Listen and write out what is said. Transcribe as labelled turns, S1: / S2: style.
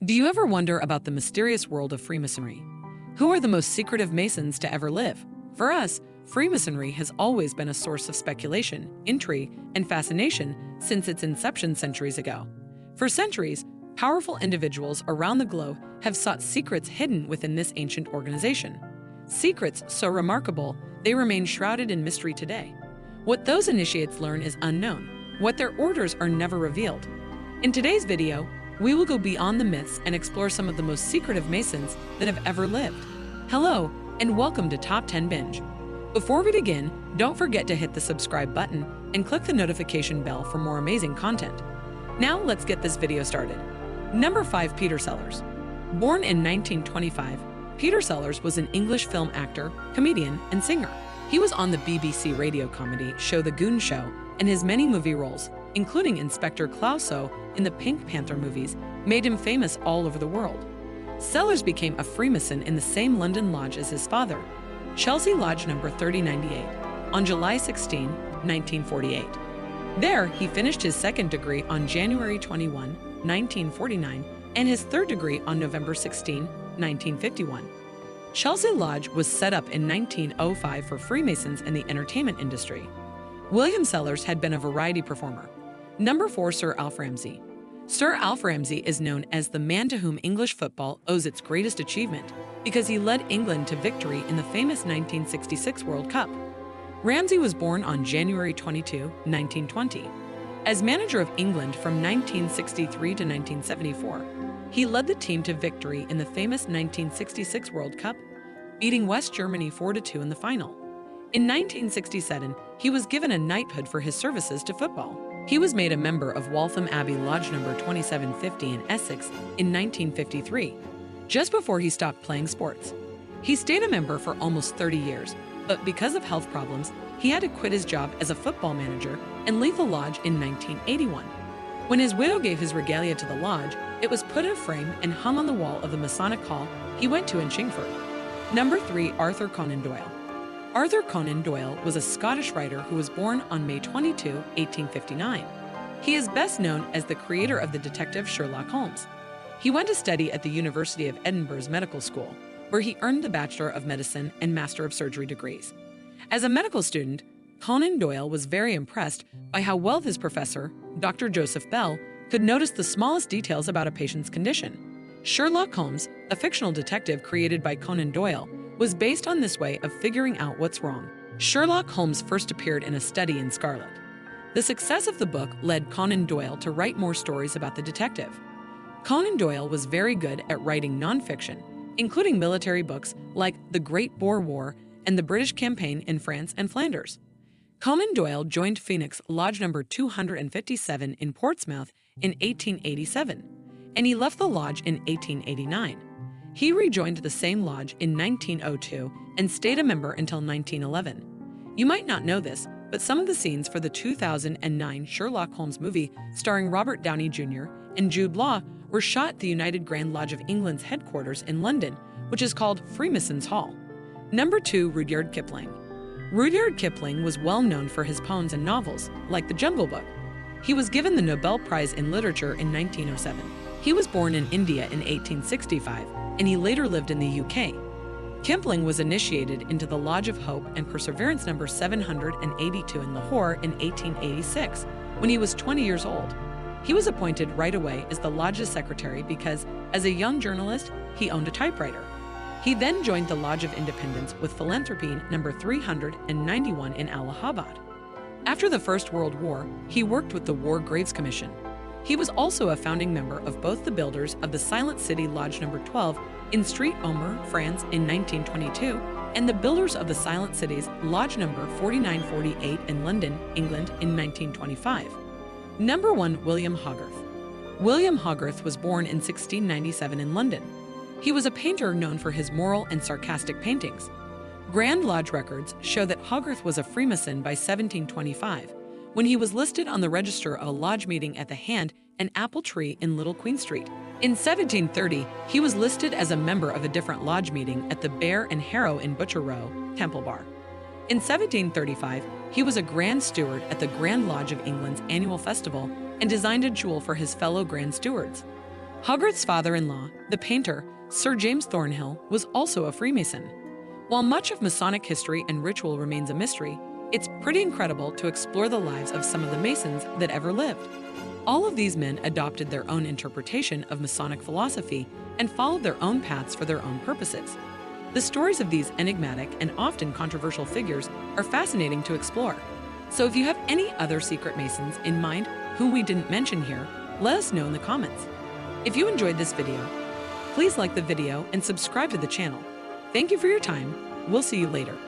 S1: Do you ever wonder about the mysterious world of Freemasonry? Who are the most secretive Masons to ever live? For us, Freemasonry has always been a source of speculation, intrigue, and fascination since its inception centuries ago. For centuries, powerful individuals around the globe have sought secrets hidden within this ancient organization. Secrets so remarkable, they remain shrouded in mystery today. What those initiates learn is unknown. What their orders are never revealed. In today's video, we will go beyond the myths and explore some of the most secretive Masons that have ever lived. Hello, and welcome to Top 10 Binge. Before we begin, don't forget to hit the subscribe button and click the notification bell for more amazing content. Now let's get this video started. Number 5. Peter Sellers. Born in 1925, Peter Sellers was an English film actor, comedian, and singer. He was on the BBC radio comedy show The Goon Show, and his many movie roles, including Inspector Clouseau in the Pink Panther movies, made him famous all over the world. Sellers became a Freemason in the same London lodge as his father, Chelsea Lodge No. 3098, on July 16, 1948. There, he finished his second degree on January 21, 1949, and his third degree on November 16, 1951. Chelsea Lodge was set up in 1905 for Freemasons in the entertainment industry. William Sellers had been a variety performer. Number 4. Sir Alf Ramsey. Sir Alf Ramsey is known as the man to whom English football owes its greatest achievement because he led England to victory in the famous 1966 World Cup. Ramsey was born on January 22, 1920. As manager of England from 1963 to 1974, he led the team to victory in the famous 1966 World Cup, beating West Germany 4-2 in the final. In 1967, he was given a knighthood for his services to football. He was made a member of Waltham Abbey Lodge No. 2750 in Essex in 1953, just before he stopped playing sports. He stayed a member for almost 30 years, but because of health problems, he had to quit his job as a football manager and leave the lodge in 1981. When his widow gave his regalia to the lodge, it was put in a frame and hung on the wall of the Masonic Hall he went to in Chingford. Number 3. Arthur Conan Doyle. Arthur Conan Doyle was a Scottish writer who was born on May 22, 1859. He is best known as the creator of the detective Sherlock Holmes. He went to study at the University of Edinburgh's Medical School, where he earned the Bachelor of Medicine and Master of Surgery degrees. As a medical student, Conan Doyle was very impressed by how well his professor, Dr. Joseph Bell, could notice the smallest details about a patient's condition. Sherlock Holmes, a fictional detective created by Conan Doyle, was based on this way of figuring out what's wrong. Sherlock Holmes first appeared in A Study in Scarlet. The success of the book led Conan Doyle to write more stories about the detective. Conan Doyle was very good at writing nonfiction, including military books like The Great Boer War and the British Campaign in France and Flanders. Conan Doyle joined Phoenix Lodge No. 257 in Portsmouth in 1887, and he left the lodge in 1889. He rejoined the same lodge in 1902 and stayed a member until 1911. You might not know this, but some of the scenes for the 2009 Sherlock Holmes movie starring Robert Downey Jr. and Jude Law were shot at the United Grand Lodge of England's headquarters in London, which is called Freemasons' Hall. Number 2. Rudyard Kipling. Rudyard Kipling was well known for his poems and novels, like The Jungle Book. He was given the Nobel Prize in Literature in 1907. He was born in India in 1865, and he later lived in the UK. Kipling was initiated into the Lodge of Hope and Perseverance No. 782 in Lahore in 1886, when he was 20 years old. He was appointed right away as the lodge's secretary because, as a young journalist, he owned a typewriter. He then joined the Lodge of Independence with Philanthropy No. 391 in Allahabad. After the First World War, he worked with the War Graves Commission. He was also a founding member of both the builders of the Silent City Lodge No. 12 in Street Omer, France in 1922, and the builders of the Silent Cities Lodge No. 4948 in London, England in 1925. Number 1. William Hogarth. William Hogarth was born in 1697 in London. He was a painter known for his moral and sarcastic paintings. Grand Lodge records show that Hogarth was a Freemason by 1725, when he was listed on the register of a lodge meeting at the Hand and Apple Tree in Little Queen Street. In 1730, he was listed as a member of a different lodge meeting at the Bear and Harrow in Butcher Row, Temple Bar. In 1735, he was a Grand Steward at the Grand Lodge of England's annual festival and designed a jewel for his fellow Grand Stewards. Hogarth's father-in-law, the painter, Sir James Thornhill, was also a Freemason. While much of Masonic history and ritual remains a mystery, it's pretty incredible to explore the lives of some of the Masons that ever lived. All of these men adopted their own interpretation of Masonic philosophy and followed their own paths for their own purposes. The stories of these enigmatic and often controversial figures are fascinating to explore. So if you have any other secret Masons in mind whom we didn't mention here, let us know in the comments. If you enjoyed this video, please like the video and subscribe to the channel. Thank you for your time. We'll see you later.